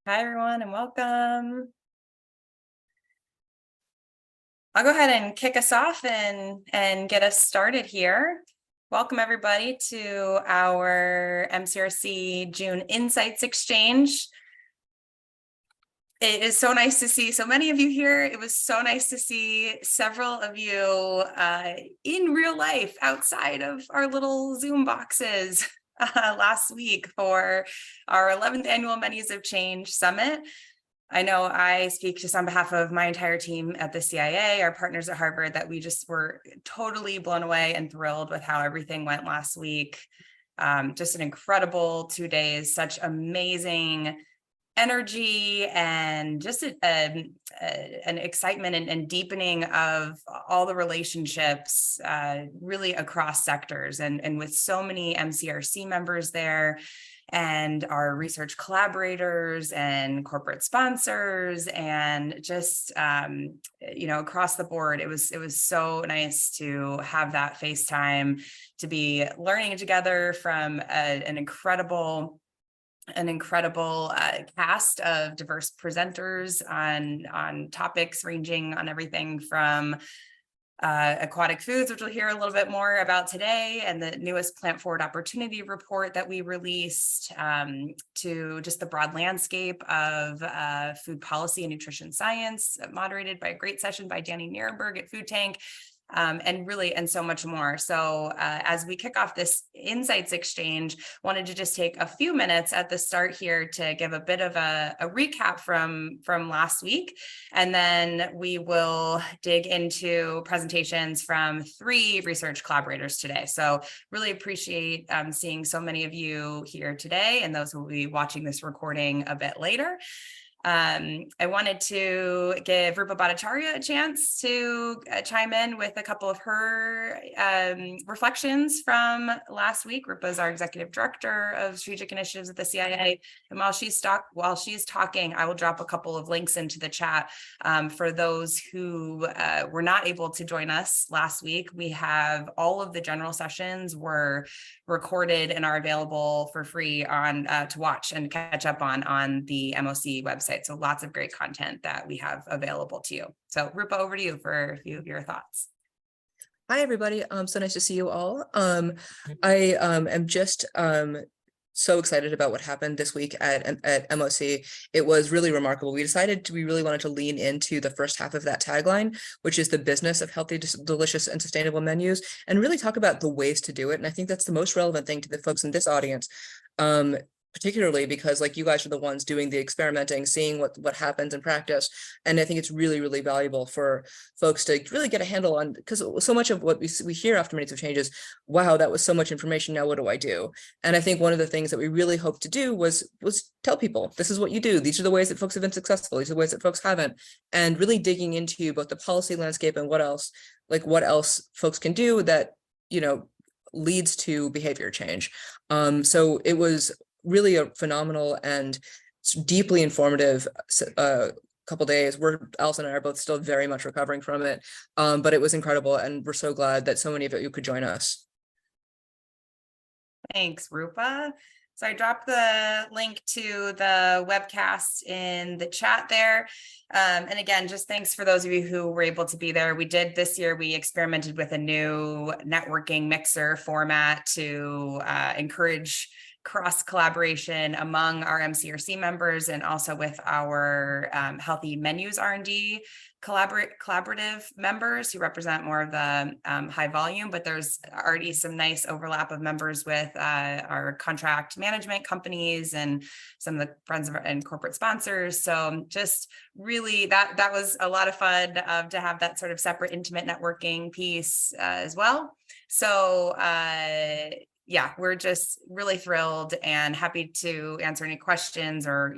Hi, everyone, and welcome. I'll go ahead and kick us off and get us started here. Welcome, everybody, to our MCRC June Insights Exchange. It is so nice to see so many of you here. It was so nice to see several of you in real life outside of our little Zoom boxes last week for our 11th annual Menus of Change Summit. I know I speak just on behalf of my entire team at the CIA, our partners at Harvard, that we just were totally blown away and thrilled with how everything went last week. Just an incredible 2 days, such amazing energy and just an excitement and deepening of all the relationships really across sectors and with so many MCRC members there and our research collaborators and corporate sponsors and just across the board. It was so nice to have that FaceTime, to be learning together from an incredible cast of diverse presenters on topics ranging on everything from aquatic foods, which we'll hear a little bit more about today, and the newest Plant Forward Opportunity Report that we released, to just the broad landscape of food policy and nutrition science, moderated by a great session by Danny Nierenberg at Food Tank. And so much more. So as we kick off this Insights Exchange, wanted to just take a few minutes at the start here to give a bit of a recap from last week, and then we will dig into presentations from 3 research collaborators today. So really appreciate seeing so many of you here today, and those who will be watching this recording a bit later. I wanted to give Rupa Bhattacharya a chance to chime in with a couple of her reflections from last week. Rupa is our executive director of strategic initiatives at the CIA, and while she's talking, I will drop a couple of links into the chat for those who were not able to join us last week. We have all of the general sessions were recorded and are available for free on to watch and catch up on the MOC website. So lots of great content that we have available to you. So Rupa, over to you for a few of your thoughts. Hi, everybody. So nice to see you all. I am just so excited about what happened this week at MOC. It was really remarkable. We really wanted to lean into the first half of that tagline, which is the business of healthy, delicious, and sustainable menus, and really talk about the ways to do it. And I think that's the most relevant thing to the folks in this audience. Particularly because like you guys are the ones doing the experimenting, seeing what happens in practice. And I think it's really, really valuable for folks to really get a handle on, because so much of what we hear after Menus of Change is, wow, that was so much information, now what do I do? And I think one of the things that we really hoped to do was tell people, this is what you do. These are the ways that folks have been successful. These are the ways that folks haven't. And really digging into both the policy landscape and what else folks can do that, leads to behavior change. So it was really a phenomenal and deeply informative couple days. Alison and I are both still very much recovering from it, but it was incredible, and we're so glad that so many of you could join us. Thanks, Rupa. So I dropped the link to the webcast in the chat there. And again, just thanks for those of you who were able to be there. This year, we experimented with a new networking mixer format to encourage cross collaboration among our MCRC members, and also with our Healthy Menus R&D collaborative members who represent more of the high volume, but there's already some nice overlap of members with our contract management companies and some of the friends and corporate sponsors. So just really that was a lot of fun to have that sort of separate intimate networking piece as well. So yeah, we're just really thrilled and happy to answer any questions or,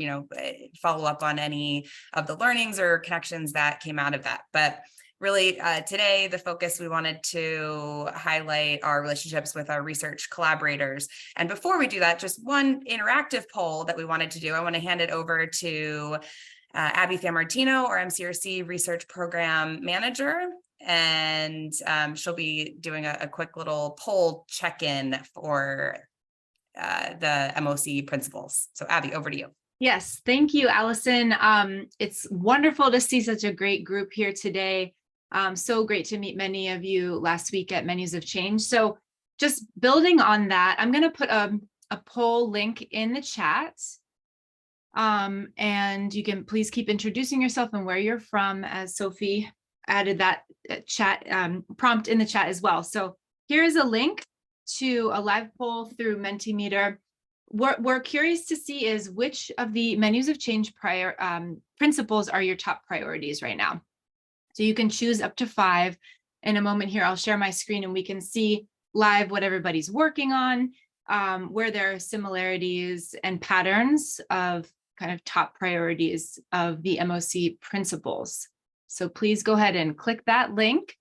follow up on any of the learnings or connections that came out of that. But really today, the focus, we wanted to highlight our relationships with our research collaborators. And before we do that, just one interactive poll that we wanted to do. I want to hand it over to Abby Fiammartino, our MCRC Research Program Manager. And she'll be doing a quick little poll check-in for the MOC principles. So Abby, over to you. Yes, thank you, Allison. It's wonderful to see such a great group here today. So great to meet many of you last week at Menus of Change. So just building on that, I'm going to put a poll link in the chat. And you can please keep introducing yourself and where you're from, as Sophie added that chat prompt in the chat as well. So here is a link to a live poll through Mentimeter. What we're curious to see is which of the Menus of Change principles are your top priorities right now. So you can choose up to 5. In a moment here, I'll share my screen and we can see live what everybody's working on, where there are similarities and patterns of kind of top priorities of the MOC principles. So please go ahead and click that link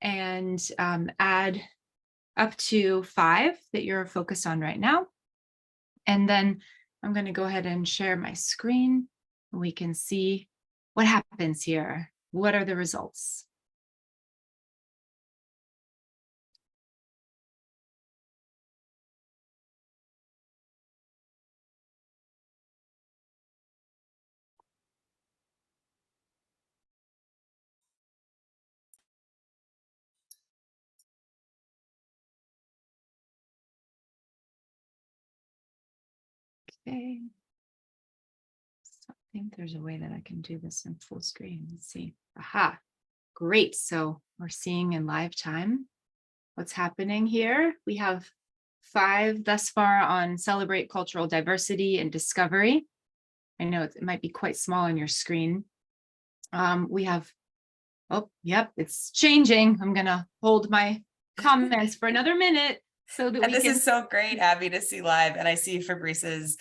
and add up to 5 that you're focused on right now. And then I'm going to go ahead and share my screen. We can see what happens here. What are the results? Okay. I think there's a way that I can do this in full screen. Let's see. Aha, great. So we're seeing in live time what's happening here. We have 5 thus far on celebrate cultural diversity and discovery. I know it might be quite small on your screen. We have, oh, yep, it's changing. I'm gonna hold my comments for another minute so that And we this can. is so great, Abby, to see live. And I see Fabrice's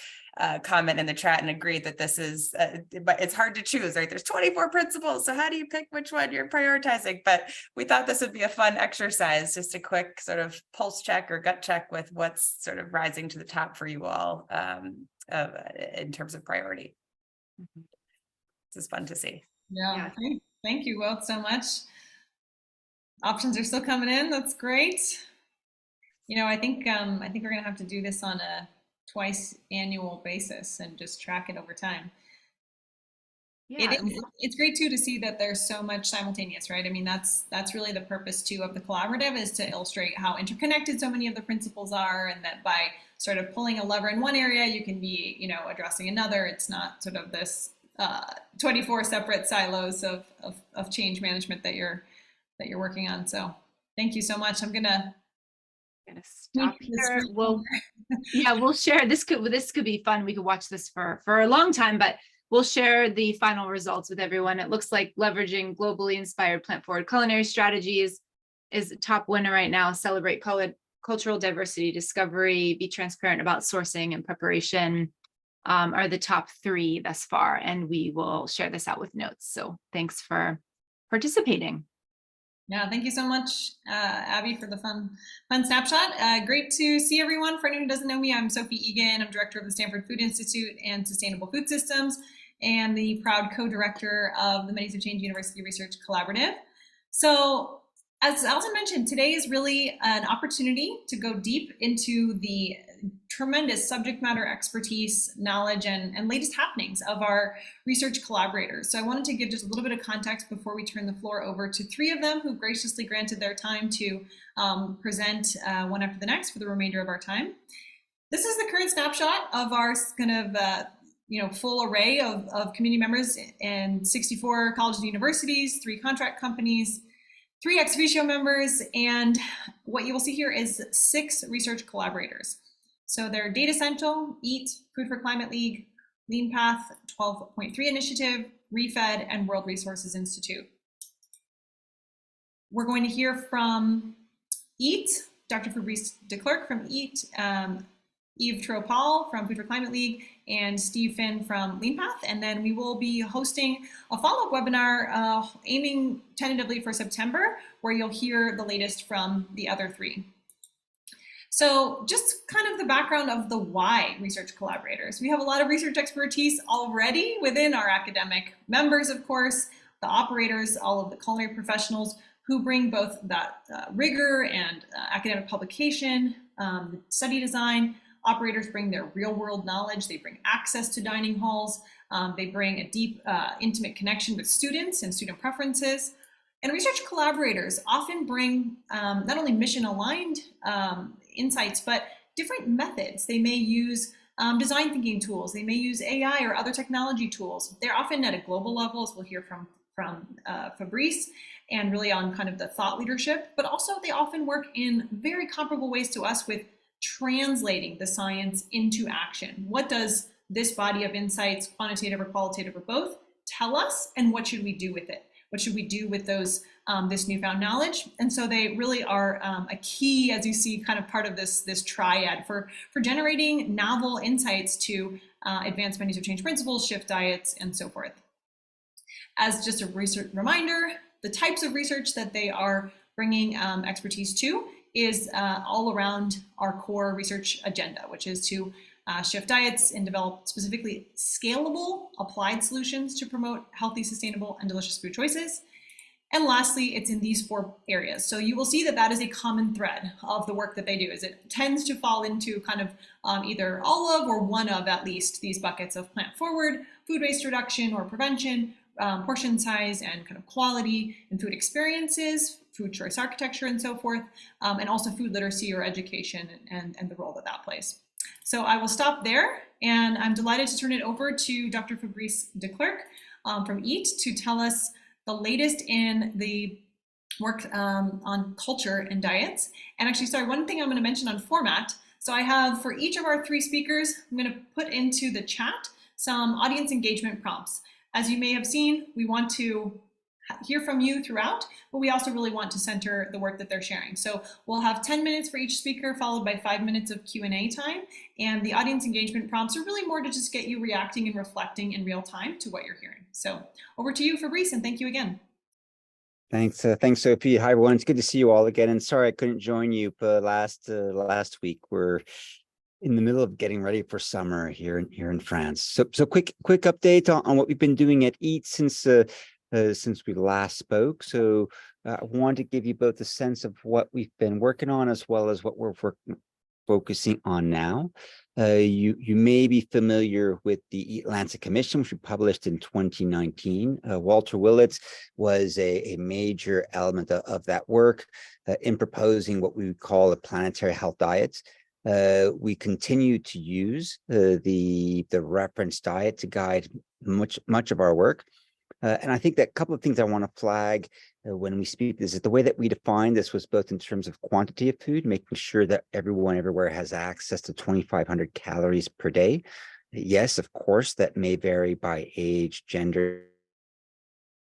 comment in the chat and agree that this is, but it's hard to choose, right? There's 24 principles. So how do you pick which one you're prioritizing? But we thought this would be a fun exercise, just a quick sort of pulse check or gut check with what's sort of rising to the top for you all in terms of priority. This is fun to see. Yeah. Thank you both so much. Options are still coming in. That's great. You know, I think we're gonna have to do this on a twice annual basis and just track it over time. Yeah. It's great too to see that there's so much simultaneous, right? I mean, that's really the purpose too of the collaborative, is to illustrate how interconnected so many of the principles are, and that by sort of pulling a lever in one area, you can be, you know, addressing another. It's not sort of this 24 separate silos of change management that you're working on. So thank you so much. I'm gonna stop here. We'll share this. Could be fun. We could watch this for a long time, but we'll share the final results with everyone. It looks like leveraging globally inspired plant-forward culinary strategies is the top winner right now. Celebrate cultural diversity, discovery, be transparent about sourcing and preparation are the top 3 thus far, and we will share this out with notes. So thanks for participating. Yeah, thank you so much, Abby, for the fun snapshot. Great to see everyone. For anyone who doesn't know me, I'm Sophie Egan. I'm director of the Stanford Food Institute and Sustainable Food Systems, and the proud co-director of the Menus of Change University Research Collaborative. So, as Allison mentioned, today is really an opportunity to go deep into the tremendous subject matter expertise, knowledge, and latest happenings of our research collaborators. So I wanted to give just a little bit of context before we turn the floor over to 3 of them who graciously granted their time to present one after the next for the remainder of our time. This is the current snapshot of our kind of full array of community members in 64 colleges and universities, 3 contract companies, 3 ex officio members, and what you will see here is 6 research collaborators. So they're Data Central, EAT, Food for Climate League, Lean Path, 12.3 Initiative, ReFed, and World Resources Institute. We're going to hear from EAT, Dr. Fabrice de Klerk from EAT, Yves Tropal from Food for Climate League, and Steve Finn from Lean Path. And then we will be hosting a follow-up webinar aiming tentatively for September, where you'll hear the latest from the other 3. So just kind of the background of the why research collaborators. We have a lot of research expertise already within our academic members, of course, the operators, all of the culinary professionals who bring both that rigor and academic publication, study design, Operators bring their real world knowledge. They bring access to dining halls. They bring a deep, intimate connection with students and student preferences. And research collaborators often bring not only mission aligned insights, but different methods. They may use design thinking tools. They may use AI or other technology tools. They're often at a global level, as we'll hear from Fabrice, and really on kind of the thought leadership, but also they often work in very comparable ways to us with translating the science into action. What does this body of insights, quantitative or qualitative or both, tell us, and what should we do with it? What should we do with those this newfound knowledge? And so they really are a key, as you see, kind of part of this triad for generating novel insights to advance menus of change principles, shift diets, and so forth. As just a research reminder, the types of research that they are bringing expertise to is all around our core research agenda, which is to shift diets and develop specifically scalable applied solutions to promote healthy, sustainable, and delicious food choices. And lastly, it's in these 4 areas. So you will see that that is a common thread of the work that they do, is it tends to fall into kind of either all of or one of at least these buckets of plant forward, food waste reduction or prevention, portion size and kind of quality and food experiences, food choice architecture and so forth, and also food literacy or education and the role that that plays. So I will stop there, and I'm delighted to turn it over to Dr. Fabrice de Klerk from EAT to tell us the latest in the work on culture and diets. And actually, sorry, one thing I'm going to mention on format. So I have, for each of our 3 speakers, I'm going to put into the chat some audience engagement prompts. As you may have seen, we want to hear from you throughout, but we also really want to center the work that they're sharing. So we'll have 10 minutes for each speaker, followed by 5 minutes of Q&A time. And the audience engagement prompts are really more to just get you reacting and reflecting in real time to what you're hearing. So over to you, Fabrice, and thank you again. Thanks, Sophie. Hi, everyone. It's good to see you all again. And sorry I couldn't join you last week. We're in the middle of getting ready for summer here in France. So quick update on what we've been doing at EAT since we last spoke. So I want to give you both a sense of what we've been working on as well as what we're focusing on now. You may be familiar with the EAT Lancet Commission, which we published in 2019. Walter Willits was a major element of that work in proposing what we would call a planetary health diet. We continue to use the reference diet to guide much of our work. And I think that a couple of things I want to flag when we speak this is the way that we define this was both in terms of quantity of food, making sure that everyone everywhere has access to 2,500 calories per day. Yes, of course, that may vary by age, gender,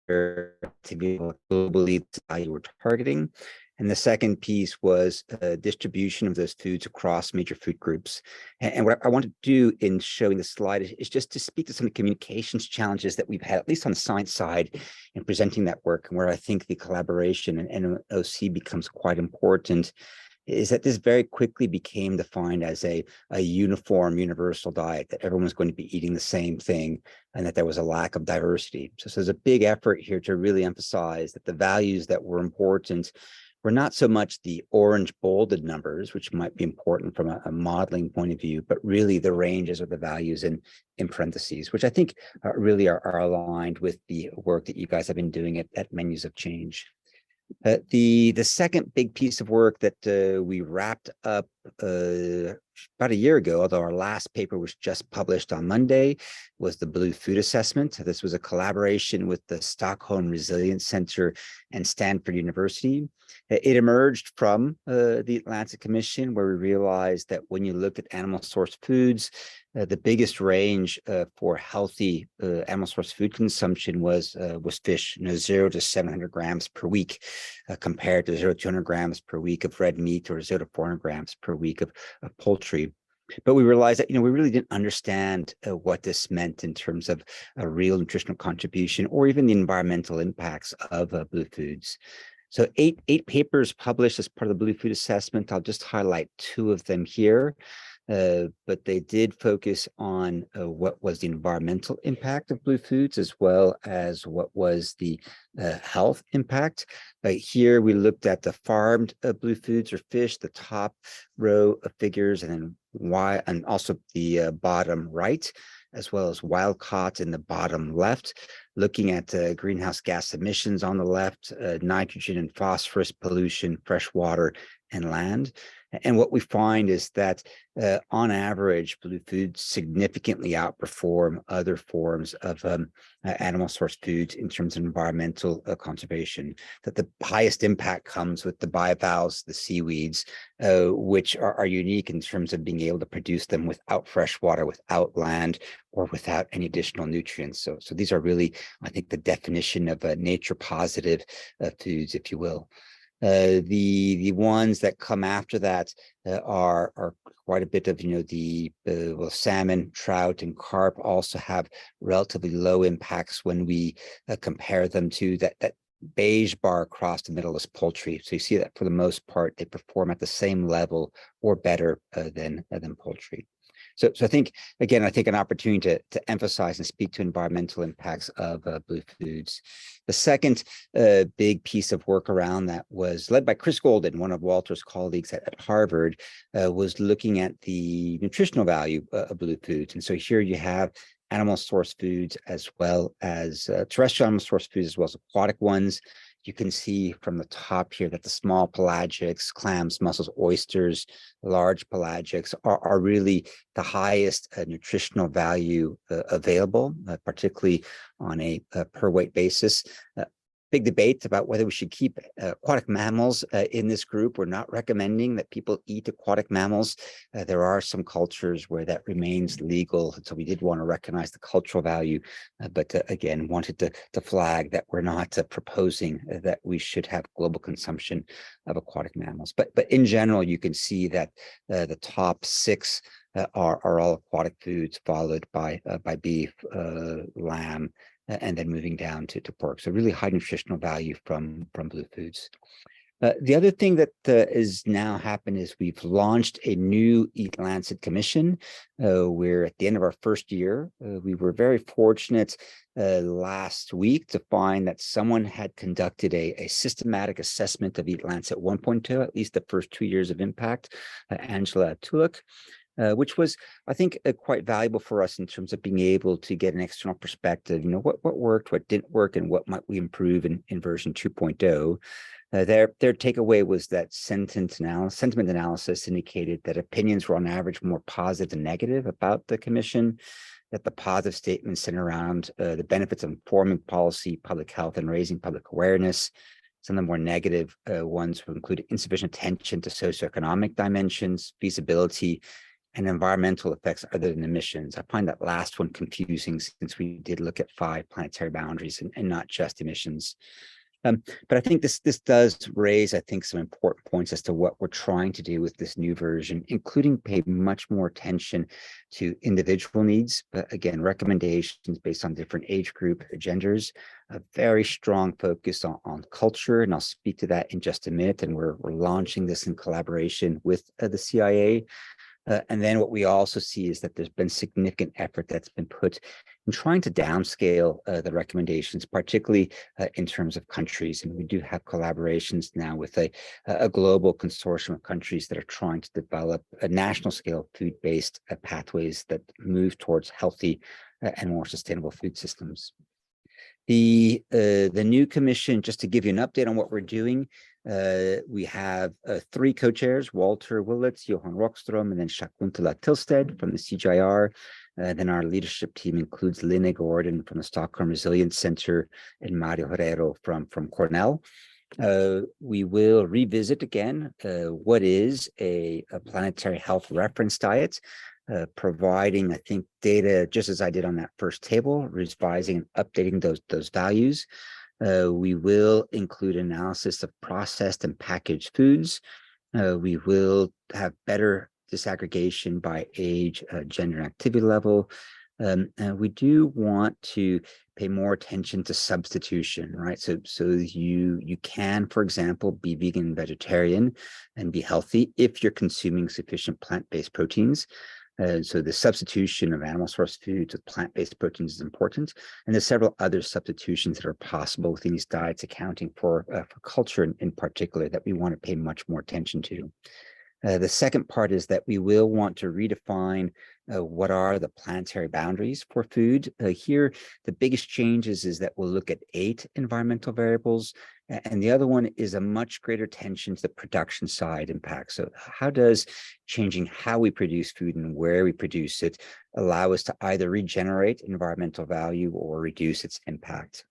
activity, globally, how you were targeting. And the second piece was distribution of those foods across major food groups. And what I want to do in showing the slide is just to speak to some of the communications challenges that we've had, at least on the science side, in presenting that work, and where I think the collaboration and NOC becomes quite important, is that this very quickly became defined as a uniform, universal diet, that everyone was going to be eating the same thing, and that there was a lack of diversity. So there's a big effort here to really emphasize that the values that were important were not so much the orange bolded numbers, which might be important from a modeling point of view, but really the ranges or the values in parentheses, which I think really are aligned with the work that you guys have been doing at Menus of Change. The second big piece of work that we wrapped up about a year ago, although our last paper was just published on Monday, was the Blue Food Assessment. This was a collaboration with the Stockholm Resilience Center and Stanford University. It emerged from the Lancet Commission, where we realized that when you looked at animal source foods, the biggest range for healthy animal source food consumption was fish, 0 to 700 grams per week, compared to 0 to 200 grams per week of red meat or 0 to 400 grams per week of poultry. But we realized that, we really didn't understand what this meant in terms of a real nutritional contribution or even the environmental impacts of blue foods. So eight papers published as part of the Blue Food Assessment. I'll just highlight 2 of them here. but they did focus on what was the environmental impact of blue foods as well as what was the health impact. Here we looked at the farmed blue foods or fish, the top row of figures, and then why, and also the bottom right, as well as wild caught in the bottom left, looking at greenhouse gas emissions on the left, nitrogen and phosphorus pollution, fresh water and land. And what we find is that on average, blue foods significantly outperform other forms of animal source foods in terms of environmental conservation, that the highest impact comes with the bivalves, the seaweeds, which are unique in terms of being able to produce them without fresh water, without land, or without any additional nutrients. So these are really, I think, the definition of nature positive foods, if you will. The ones that come after that are quite a bit of, the well, salmon, trout, and carp also have relatively low impacts when we compare them to that beige bar across the middle is poultry. So you see that for the most part, they perform at the same level or better than poultry. So I think, again, an opportunity to emphasize and speak to environmental impacts of blue foods. The second big piece of work around that was led by Chris Golden, one of Walter's colleagues at Harvard, was looking at the nutritional value of blue foods. And so here you have animal source foods as well as terrestrial animal source foods, as well as aquatic ones. You can see from the top here that the small pelagics, clams, mussels, oysters, large pelagics are really the highest nutritional value available, particularly on a per weight basis. Big debate about whether we should keep aquatic mammals in this group. We're not recommending that people eat aquatic mammals. There are some cultures where that remains legal. So we did want to recognize the cultural value, but again, wanted to flag that we're not proposing that we should have global consumption of aquatic mammals. But in general, you can see that the top 6 are all aquatic foods, followed by beef, lamb, and then moving down to pork. So really high nutritional value from blue foods. The other thing that is now happened is we've launched a new Eat Lancet Commission. We're at the end of our first year. We were very fortunate last week to find that someone had conducted a systematic assessment of Eat Lancet 1.2, at least the first 2 years of impact, Angela Tulloch. Which was, I think, quite valuable for us in terms of being able to get an external perspective, what worked, what didn't work, and what might we improve in version 2.0. Their takeaway was that sentiment analysis indicated that opinions were on average more positive than negative about the commission, that the positive statements centered around the benefits of informing policy, public health, and raising public awareness. Some of the more negative ones would include insufficient attention to socioeconomic dimensions, feasibility, and environmental effects other than emissions. I find that last one confusing since we did look at 5 planetary boundaries and not just emissions. But I think this does raise, some important points as to what we're trying to do with this new version, including pay much more attention to individual needs. But again, recommendations based on different age group, genders, a very strong focus on culture, and I'll speak to that in just a minute. And we're launching this in collaboration with the CIA. And then what we also see is that there's been significant effort that's been put in trying to downscale the recommendations, particularly in terms of countries. And we do have collaborations now with a global consortium of countries that are trying to develop a national scale food-based pathways that move towards healthy and more sustainable food systems. The new commission, just to give you an update on what we're doing, we have 3 co-chairs, Walter Willits, Johan Rockström, and then Shakuntala Tilsted from the CGIAR. Then our leadership team includes Linne Gordon from the Stockholm Resilience Center and Mario Herrero from Cornell. We will revisit again what is a planetary health reference diet, providing, I think, data just as I did on that first table, revising and updating those values. We will include analysis of processed and packaged foods. We will have better disaggregation by age, gender, and activity level. we do want to pay more attention to substitution, right? So you can, for example, be vegan and vegetarian and be healthy if you're consuming sufficient plant-based proteins. So the substitution of animal source foods with plant-based proteins is important. And there's several other substitutions that are possible within these diets, accounting for culture in particular, that we want to pay much more attention to. The second part is that we will want to redefine what are the planetary boundaries for food. Here, the biggest changes is that we'll look at 8 environmental variables, and the other one is a much greater attention to the production side impact. So how does changing how we produce food and where we produce it allow us to either regenerate environmental value or reduce its impact?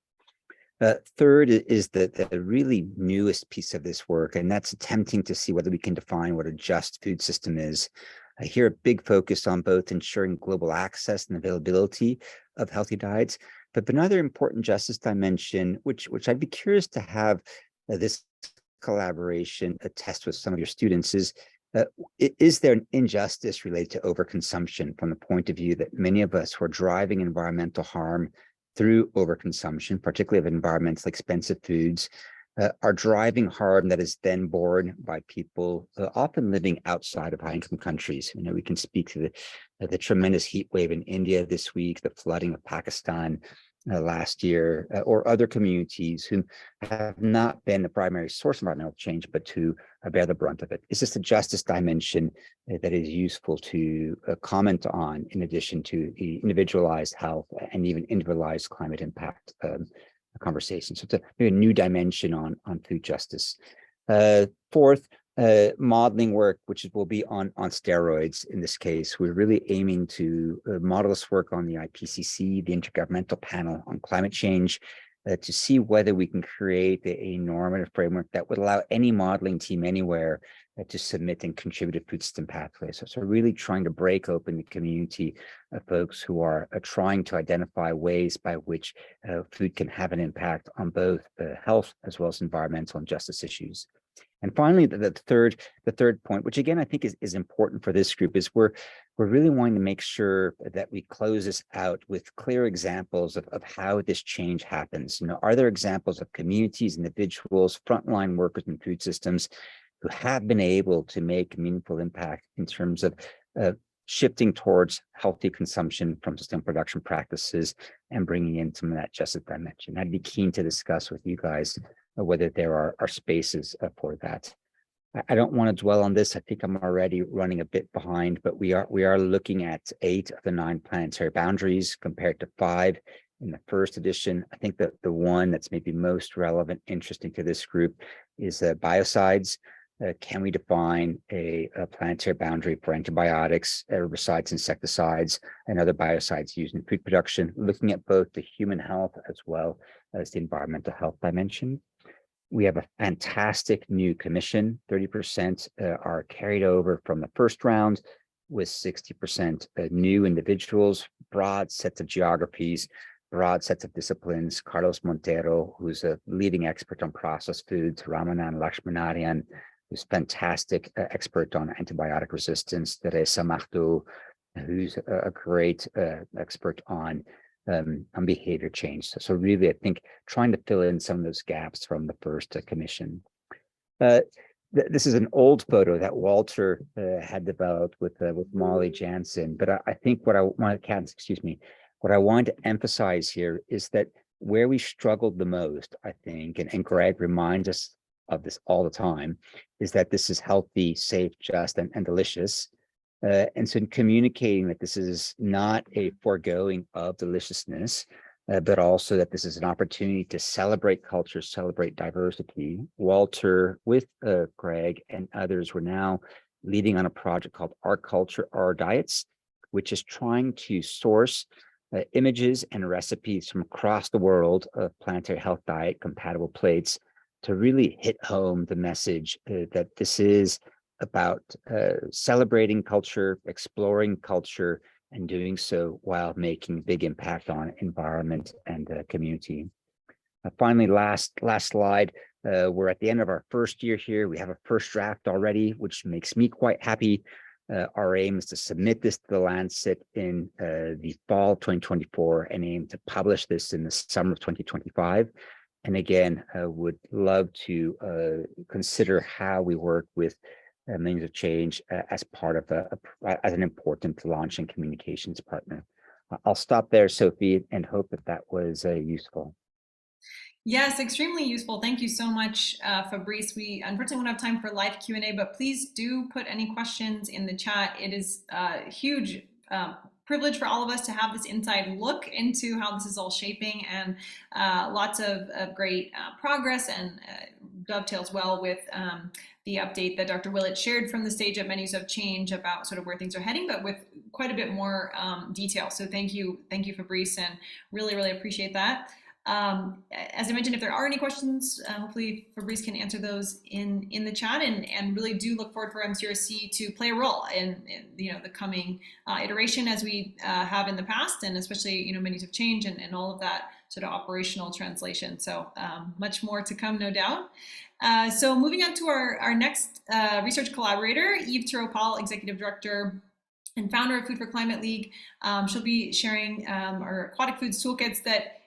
Third is the really newest piece of this work, and that's attempting to see whether we can define what a just food system is. Here, a big focus on both ensuring global access and availability of healthy diets, but another important justice dimension, which I'd be curious to have this collaboration test with some of your students, is there an injustice related to overconsumption from the point of view that many of us who are driving environmental harm through overconsumption, particularly of environmentally expensive foods, are driving harm that is then borne by people often living outside of high-income countries. You know, we can speak to the tremendous heat wave in India this week, the flooding of Pakistan last year, or other communities who have not been the primary source of environmental change, but to bear the brunt of it. It's just a justice dimension that is useful to comment on, in addition to the individualized health and even individualized climate impact conversation. So it's a new dimension on food justice. Fourth, modeling work, which will be on steroids in this case. We're really aiming to model this work on the IPCC, the Intergovernmental Panel on Climate Change, to see whether we can create a normative framework that would allow any modeling team anywhere to submit and contribute to food system pathways. So really trying to break open the community of folks who are trying to identify ways by which food can have an impact on both health as well as environmental and justice issues. And finally, the third point, which again I think is important for this group, is we're really wanting to make sure that we close this out with clear examples of how this change happens. You know, are there examples of communities, individuals, frontline workers in food systems who have been able to make meaningful impact in terms of shifting towards healthy consumption from sustainable production practices and bringing in some of that justice dimension? I'd be keen to discuss with you guys whether there are spaces for that. I don't want to dwell on this. I think I'm already running a bit behind, but we are looking at 8 of the 9 planetary boundaries compared to 5 in the first edition. I think that the one that's maybe most relevant, interesting to this group is biocides. Can we define a planetary boundary for antibiotics, herbicides, insecticides, and other biocides used in food production, looking at both the human health as well as the environmental health dimension? We have a fantastic new commission. 30% are carried over from the first round, with 60% new individuals, broad sets of geographies, broad sets of disciplines. Carlos Montero, who's a leading expert on processed foods, Ramanan Lakshmanarian, who's fantastic expert on antibiotic resistance, Teresa Marto, who's a great expert on behavior change. So really, I think trying to fill in some of those gaps from the first commission. This is an old photo that Walter had developed with Molly Jansen, but I think what I want to emphasize here is that where we struggled the most, I think, and Greg reminds us of this all the time, is that this is healthy, safe, just, and delicious. And so in communicating that this is not a foregoing of deliciousness, but also that this is an opportunity to celebrate culture, celebrate diversity. Walter, with Greg and others, were now leading on a project called Our Culture, Our Diets, which is trying to source images and recipes from across the world of planetary health diet compatible plates to really hit home the message that this is about celebrating culture, exploring culture, and doing so while making big impact on environment and community. Finally, last slide. We're at the end of our first year here. We have a first draft already, which makes me quite happy. Our aim is to submit this to the Lancet in the fall of 2024 and aim to publish this in the summer of 2025. And again, would love to consider how we work with Millions of Change as part of as an important launch and communications partner. I'll stop there, Sophie, and hope that that was useful. Yes, extremely useful. Thank you so much, Fabrice. We unfortunately won't have time for live Q&A, but please do put any questions in the chat. It is a huge privilege for all of us to have this inside look into how this is all shaping, and lots of great progress, and dovetails well with the update that Dr. Willett shared from the stage at Menus of Change about sort of where things are heading, but with quite a bit more detail. So thank you, Fabrice, and really, really appreciate that. As I mentioned, if there are any questions, hopefully Fabrice can answer those in the chat, and really do look forward for MCURC to play a role in the coming iteration, as we have in the past, and especially Menus of Change and all of that sort of operational translation. So much more to come, no doubt. So moving on to our next research collaborator, Eve Tiropal, Executive Director and founder of Food for Climate League. She'll be sharing our aquatic foods toolkits that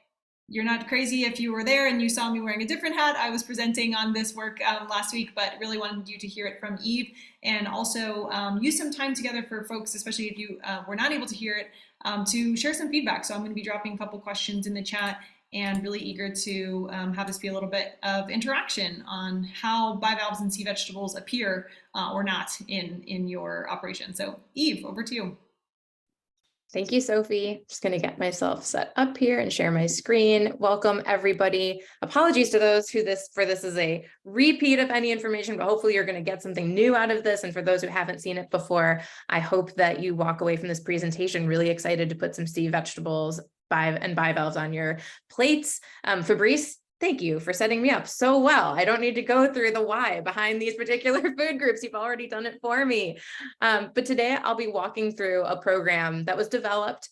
you're not crazy if you were there and you saw me wearing a different hat. I was presenting on this work last week, but really wanted you to hear it from Eve, and also use some time together for folks, especially if you were not able to hear it, to share some feedback. So I'm going to be dropping a couple questions in the chat, and really eager to have this be a little bit of interaction on how bivalves and sea vegetables appear or not in your operation. So Eve, over to you. Thank you, Sophie. Just going to get myself set up here and share my screen. Welcome, everybody. Apologies to those who this is a repeat of any information, but hopefully you're going to get something new out of this. And for those who haven't seen it before, I hope that you walk away from this presentation really excited to put some sea vegetables and bivalves on your plates. Fabrice, thank you for setting me up so well. I don't need to go through the why behind these particular food groups. You've already done it for me. But today I'll be walking through a program that was developed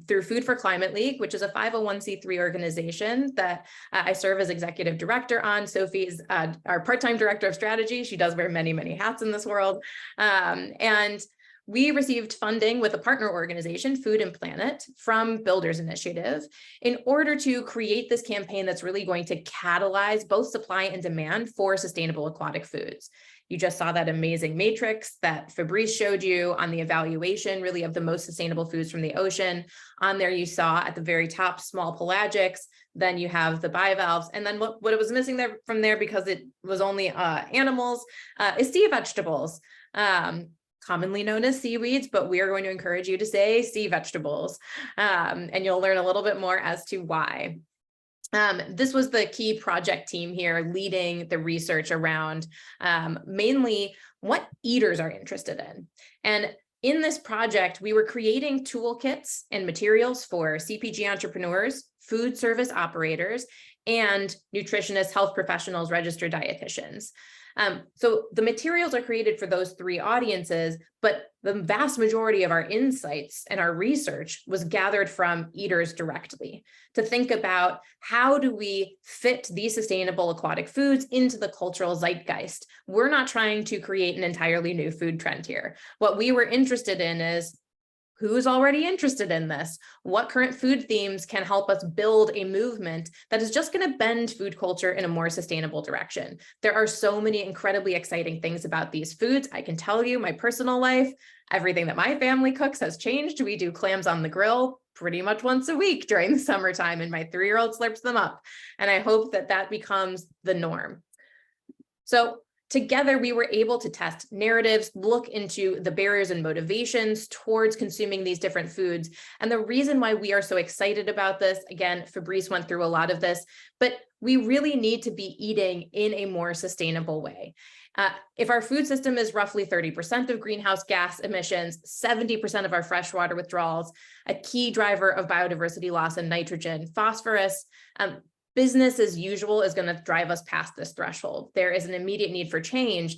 through Food for Climate League, which is a 501c3 organization that I serve as executive director on. Sophie's our part-time director of strategy. She does wear many, many hats in this world. And we received funding with a partner organization, Food and Planet, from Builders Initiative in order to create this campaign that's really going to catalyze both supply and demand for sustainable aquatic foods. You just saw that amazing matrix that Fabrice showed you on the evaluation really of the most sustainable foods from the ocean. On there, you saw at the very top, small pelagics, then you have the bivalves, and then what it was missing there from there, because it was only animals, is sea vegetables. Commonly known as seaweeds, but we are going to encourage you to say sea vegetables, and you'll learn a little bit more as to why. This was the key project team here leading the research around mainly what eaters are interested in. And in this project, we were creating toolkits and materials for CPG entrepreneurs, food service operators, and nutritionists, health professionals, registered dietitians. So the materials are created for those three audiences, but the vast majority of our insights and our research was gathered from eaters directly to think about how do we fit these sustainable aquatic foods into the cultural zeitgeist. We're not trying to create an entirely new food trend here. What we were interested in is who's already interested in this? What current food themes can help us build a movement that is just going to bend food culture in a more sustainable direction? There are so many incredibly exciting things about these foods. I can tell you my personal life, everything that my family cooks has changed. We do clams on the grill pretty much once a week during the summertime, and my 3-year-old slurps them up. And I hope that that becomes the norm. So together, we were able to test narratives, look into the barriers and motivations towards consuming these different foods. And the reason why we are so excited about this, again, Fabrice went through a lot of this, but we really need to be eating in a more sustainable way. If our food system is roughly 30% of greenhouse gas emissions, 70% of our freshwater withdrawals, a key driver of biodiversity loss and nitrogen, phosphorus, business as usual is going to drive us past this threshold. There is an immediate need for change,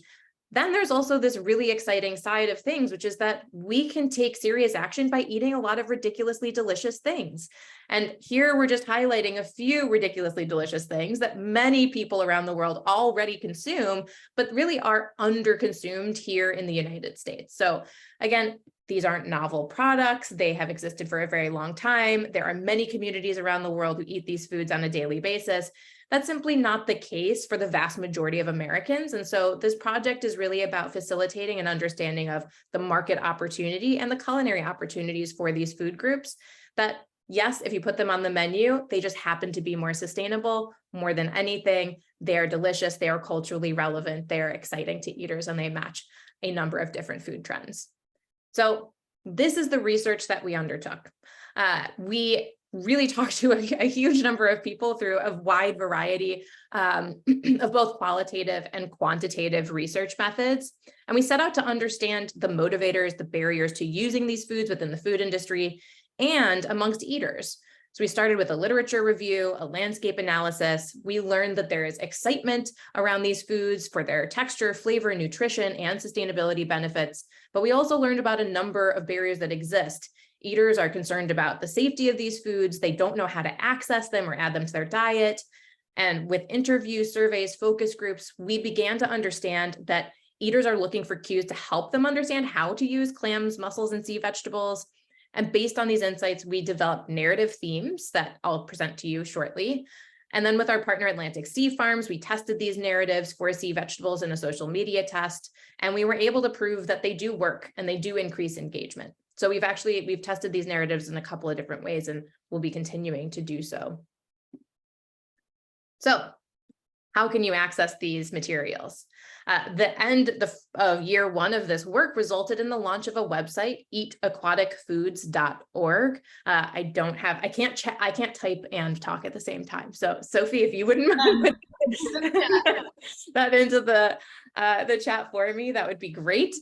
Then there's also this really exciting side of things, which is that we can take serious action by eating a lot of ridiculously delicious things. And here we're just highlighting a few ridiculously delicious things that many people around the world already consume, but really are under-consumed here in the United States. So again, these aren't novel products. They have existed for a very long time. There are many communities around the world who eat these foods on a daily basis. That's simply not the case for the vast majority of Americans. And so this project is really about facilitating an understanding of the market opportunity and the culinary opportunities for these food groups that, yes, if you put them on the menu, they just happen to be more sustainable. More than anything, they are delicious, they are culturally relevant, they are exciting to eaters, and they match a number of different food trends. So this is the research that we undertook. We really talked to a huge number of people through a wide variety of both qualitative and quantitative research methods. And we set out to understand the motivators, the barriers to using these foods within the food industry and amongst eaters. So we started with a literature review, a landscape analysis. We learned that there is excitement around these foods for their texture, flavor, nutrition, and sustainability benefits. But we also learned about a number of barriers that exist. Eaters are concerned about the safety of these foods. They don't know how to access them or add them to their diet. And with interviews, surveys, focus groups, we began to understand that eaters are looking for cues to help them understand how to use clams, mussels, and sea vegetables. And based on these insights, we developed narrative themes that I'll present to you shortly. And then with our partner Atlantic Sea Farms, we tested these narratives for sea vegetables in a social media test, and we were able to prove that they do work and they do increase engagement. So we've tested these narratives in a couple of different ways, and we'll be continuing to do so. So how can you access these materials? The end of year one of this work resulted in the launch of a website, eataquaticfoods.org. I can't type and talk at the same time. So Sophie, if you wouldn't mind that into the chat for me, that would be great.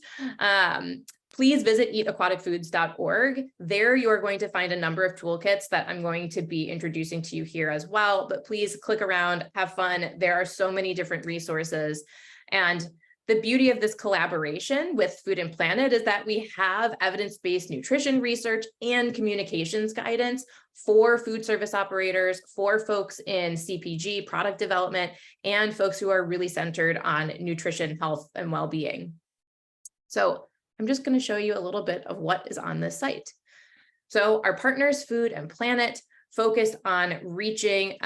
Please visit eataquaticfoods.org. There you are going to find a number of toolkits that I'm going to be introducing to you here as well, but please click around, have fun. There are so many different resources. And the beauty of this collaboration with Food and Planet is that we have evidence-based nutrition research and communications guidance for food service operators, for folks in CPG, product development, and folks who are really centered on nutrition, health, and well-being. So I'm just going to show you a little bit of what is on this site. So our partners, Food and Planet, focused on reaching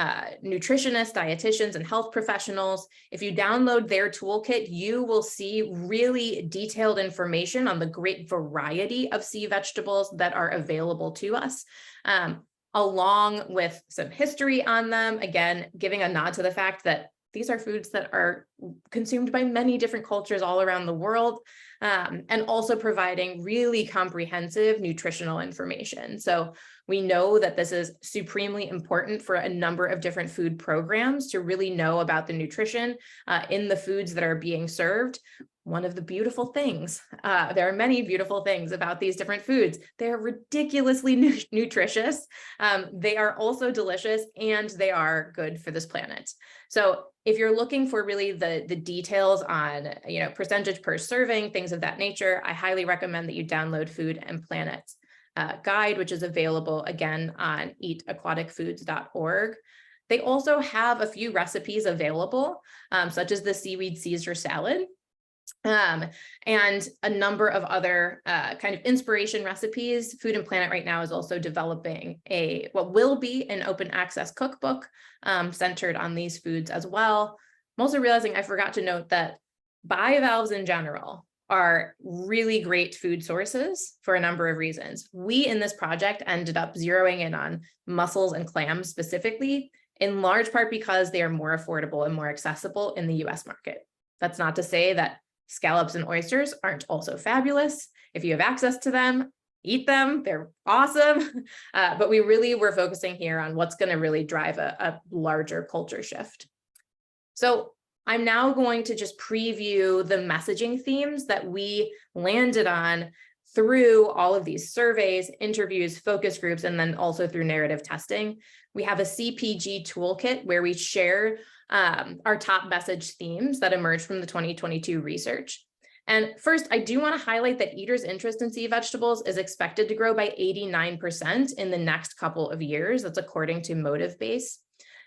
nutritionists, dietitians, and health professionals. If you download their toolkit, you will see really detailed information on the great variety of sea vegetables that are available to us, along with some history on them, again, giving a nod to the fact that these are foods that are consumed by many different cultures all around the world, and also providing really comprehensive nutritional information. So we know that this is supremely important for a number of different food programs to really know about the nutrition in the foods that are being served. One of the beautiful things, there are many beautiful things about these different foods. They're ridiculously nutritious. They are also delicious, and they are good for this planet. So if you're looking for really the details on, percentage per serving, things of that nature, I highly recommend that you download Food and Planet's guide, which is available again on eataquaticfoods.org. They also have a few recipes available, such as the seaweed Caesar salad, and a number of other kind of inspiration recipes. Food and Planet right now is also developing what will be an open access cookbook centered on these foods as well. I'm also realizing I forgot to note that bivalves in general are really great food sources for a number of reasons. We in this project ended up zeroing in on mussels and clams specifically, in large part because they are more affordable and more accessible in the US market. That's not to say that scallops and oysters aren't also fabulous. If you have access to them, eat them, they're awesome. But we really were focusing here on what's going to really drive a larger culture shift. So I'm now going to just preview the messaging themes that we landed on through all of these surveys, interviews, focus groups, and then also through narrative testing. We have a CPG toolkit where we share our top message themes that emerged from the 2022 research. And first, I do want to highlight that eaters' interest in sea vegetables is expected to grow by 89% in the next couple of years. That's according to MotiveBase.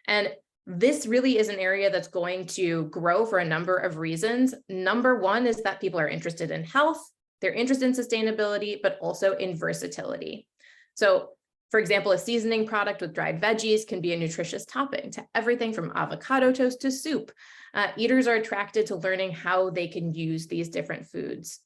And this really is an area that's going to grow for a number of reasons. Number one is that people are interested in health, they're interested in sustainability, but also in versatility. So, for example, a seasoning product with dried veggies can be a nutritious topping to everything from avocado toast to soup. Eaters are attracted to learning how they can use these different foods.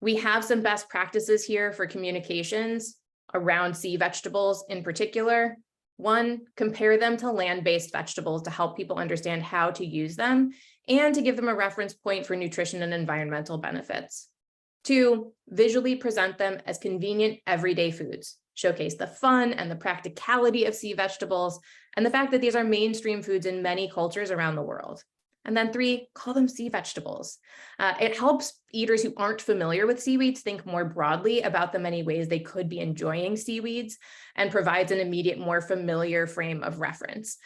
We have some best practices here for communications around sea vegetables in particular. One, compare them to land-based vegetables to help people understand how to use them and to give them a reference point for nutrition and environmental benefits. Two, visually present them as convenient everyday foods. Showcase the fun and the practicality of sea vegetables and the fact that these are mainstream foods in many cultures around the world. And then three, call them sea vegetables. It helps eaters who aren't familiar with seaweeds think more broadly about the many ways they could be enjoying seaweeds and provides an immediate, more familiar frame of reference.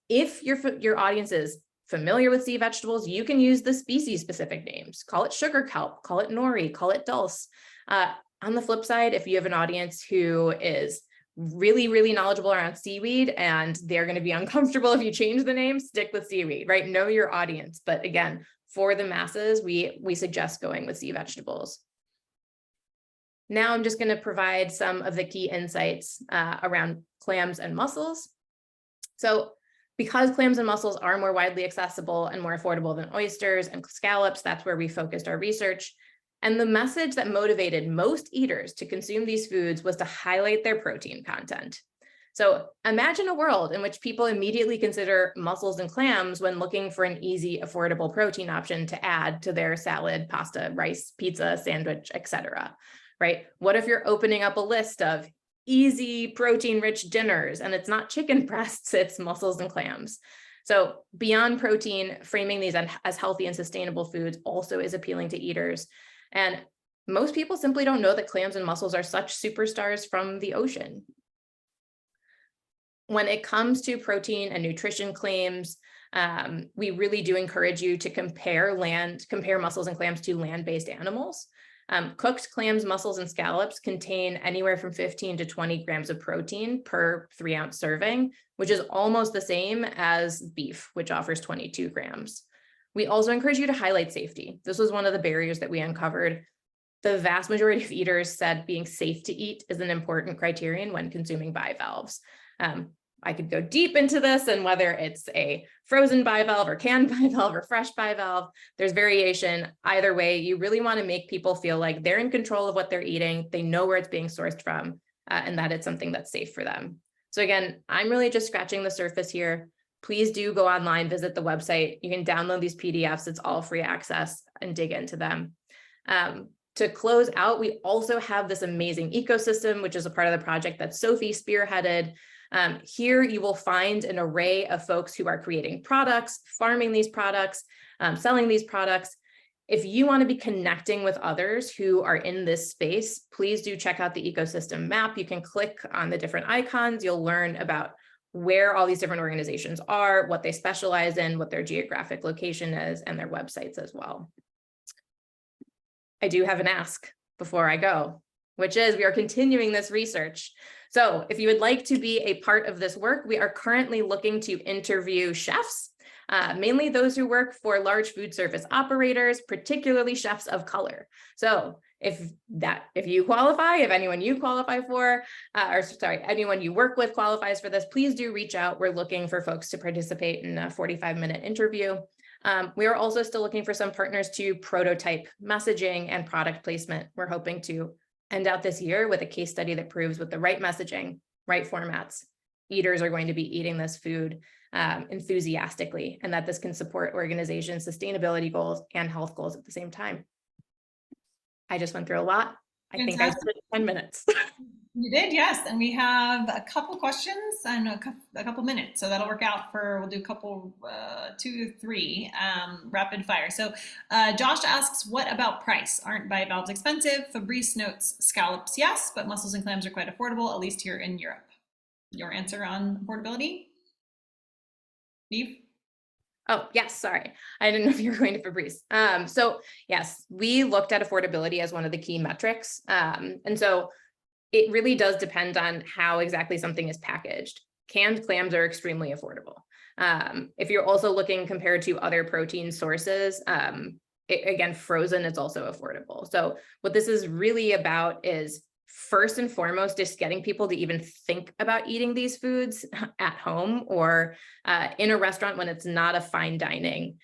If your audience is familiar with sea vegetables, you can use the species-specific names. Call it sugar kelp, call it nori, call it dulse. On the flip side, if you have an audience who is really, really knowledgeable around seaweed and they're going to be uncomfortable if you change the name, stick with seaweed, right? Know your audience. But again, for the masses, we suggest going with sea vegetables. Now I'm just going to provide some of the key insights around clams and mussels. So because clams and mussels are more widely accessible and more affordable than oysters and scallops, that's where we focused our research. And the message that motivated most eaters to consume these foods was to highlight their protein content. So imagine a world in which people immediately consider mussels and clams when looking for an easy, affordable protein option to add to their salad, pasta, rice, pizza, sandwich, etc. Right? What if you're opening up a list of easy protein-rich dinners and it's not chicken breasts, it's mussels and clams? So beyond protein, framing these as healthy and sustainable foods also is appealing to eaters. And most people simply don't know that clams and mussels are such superstars from the ocean. When it comes to protein and nutrition claims, we really do encourage you to compare mussels and clams to land-based animals. Cooked clams, mussels, and scallops contain anywhere from 15 to 20 grams of protein per 3-ounce serving, which is almost the same as beef, which offers 22 grams. We also encourage you to highlight safety. This was one of the barriers that we uncovered. The vast majority of eaters said being safe to eat is an important criterion when consuming bivalves. I could go deep into this and whether it's a frozen bivalve or canned bivalve or fresh bivalve, there's variation. Either way, you really want to make people feel like they're in control of what they're eating, they know where it's being sourced from, and that it's something that's safe for them. So again, I'm really just scratching the surface here. Please do go online, visit the website. You can download these PDFs. It's all free access and dig into them. To close out, we also have this amazing ecosystem, which is a part of the project that Sophie spearheaded. Here you will find an array of folks who are creating products, farming these products, selling these products. If you want to be connecting with others who are in this space, please do check out the ecosystem map. You can click on the different icons. You'll learn about where all these different organizations are, what they specialize in, what their geographic location is, and their websites as well. I do have an ask before I go, which is we are continuing this research. So if you would like to be a part of this work, we are currently looking to interview chefs, mainly those who work for large food service operators, particularly chefs of color. So if you qualify, if anyone you qualify for, anyone you work with qualifies for this, please do reach out. We're looking for folks to participate in a 45-minute interview. We are also still looking for some partners to prototype messaging and product placement. We're hoping to end out this year with a case study that proves with the right messaging, right formats, eaters are going to be eating this food enthusiastically, and that this can support organizations' sustainability goals and health goals at the same time. I just went through a lot. I think I spent 10 minutes. You did, yes. And we have a couple questions and a couple minutes. So that'll work out we'll do a couple, 2 to 3 rapid fire. So Josh asks, what about price? Aren't bivalves expensive? Fabrice notes scallops, yes, but mussels and clams are quite affordable, at least here in Europe. Your answer on affordability? Steve? Oh, yes, sorry. I didn't know if you were going to Fabrice. So yes, we looked at affordability as one of the key metrics. And so it really does depend on how exactly something is packaged. Canned clams are extremely affordable. If you're also looking compared to other protein sources, again, frozen is also affordable. So what this is really about is first and foremost, just getting people to even think about eating these foods at home or in a restaurant when it's not a fine dining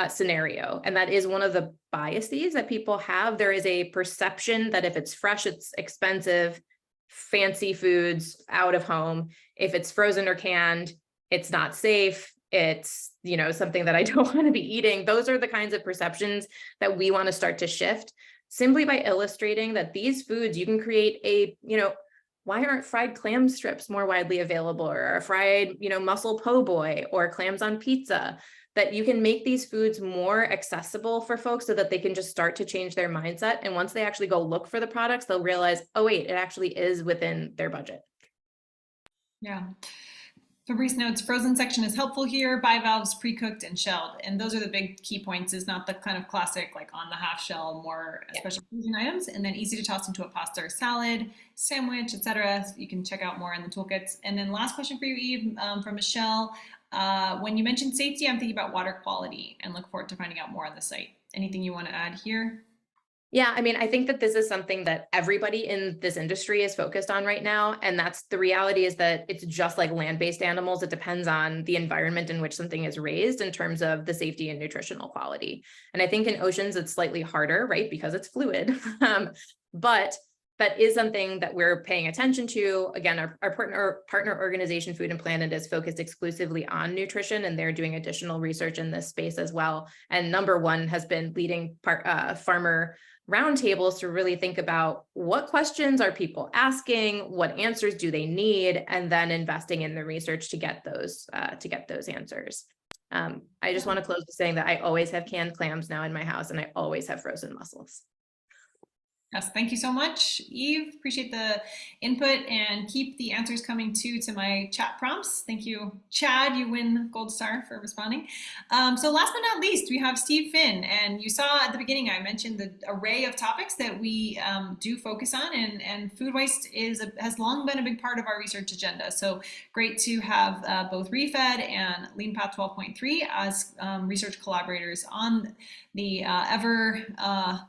scenario. And that is one of the biases that people have. There is a perception that if it's fresh, it's expensive, fancy foods out of home. If it's frozen or canned, it's not safe. It's, something that I don't want to be eating. Those are the kinds of perceptions that we want to start to shift simply by illustrating that these foods, you can create why aren't fried clam strips more widely available, or a fried, mussel po' boy, or clams on pizza, that you can make these foods more accessible for folks so that they can just start to change their mindset. And once they actually go look for the products, they'll realize, oh, wait, it actually is within their budget. Yeah. Fabrice notes, frozen section is helpful here, bivalves, pre-cooked and shelled. And those are the big key points, is not the kind of classic, like on the half shell, more special fusion items, and then easy to toss into a pasta or salad, sandwich, etc. So you can check out more in the toolkits. And then last question for you, Eve, from Michelle. When you mentioned safety, I'm thinking about water quality and look forward to finding out more on the site. Anything you want to add here? Yeah, I think that this is something that everybody in this industry is focused on right now. And that's the reality, is that it's just like land-based animals. It depends on the environment in which something is raised in terms of the safety and nutritional quality. And I think in oceans, it's slightly harder, right? Because it's fluid. But that is something that we're paying attention to. Again, our partner organization, Food and Planet, is focused exclusively on nutrition, and they're doing additional research in this space as well. And number one has been leading farmer roundtables to really think about what questions are people asking, what answers do they need, and then investing in the research to get those answers. I just want to close with saying that I always have canned clams now in my house, and I always have frozen mussels. Yes, thank you so much, Eve. Appreciate the input, and keep the answers coming too to my chat prompts. Thank you, Chad. You win gold star for responding. So last but not least, we have Steve Finn, and you saw at the beginning I mentioned the array of topics that we do focus on, and food waste has long been a big part of our research agenda. So great to have both ReFed and Lean Path 12.3 as research collaborators on the ever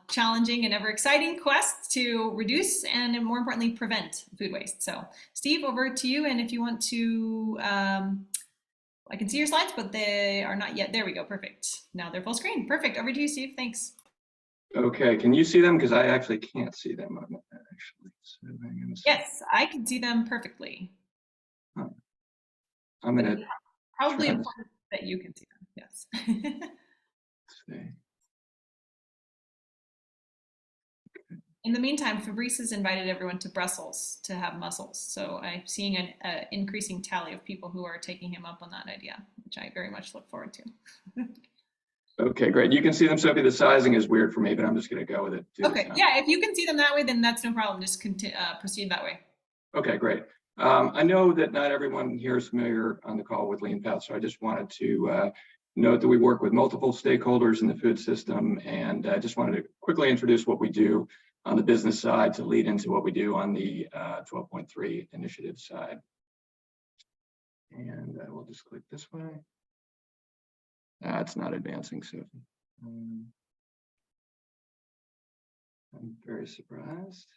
challenging and ever exciting quest to reduce and, more importantly, prevent food waste. So Steve, over to you. And if you want to, I can see your slides, but they are not yet. There we go. Perfect. Now they're full screen. Perfect. Over to you, Steve. Thanks. Okay. Can you see them? Because I actually can't see them. Actually. So yes, I can see them perfectly. Huh. I'm going to probably important that you can see them. Yes. Let's see. In the meantime, Fabrice has invited everyone to Brussels to have mussels. So I'm seeing an increasing tally of people who are taking him up on that idea, which I very much look forward to. Okay, great. You can see them, Sophie. The sizing is weird for me, but I'm just going to go with it. Okay, yeah, if you can see them that way, then that's no problem. Just proceed that way. Okay, great. I know that not everyone here is familiar on the call with Lean Path, so I just wanted to note that we work with multiple stakeholders in the food system, and I just wanted to quickly introduce what we do on the business side to lead into what we do on the 12.3 initiative side. And we'll just click this way. It's not advancing, Sophie. I'm very surprised.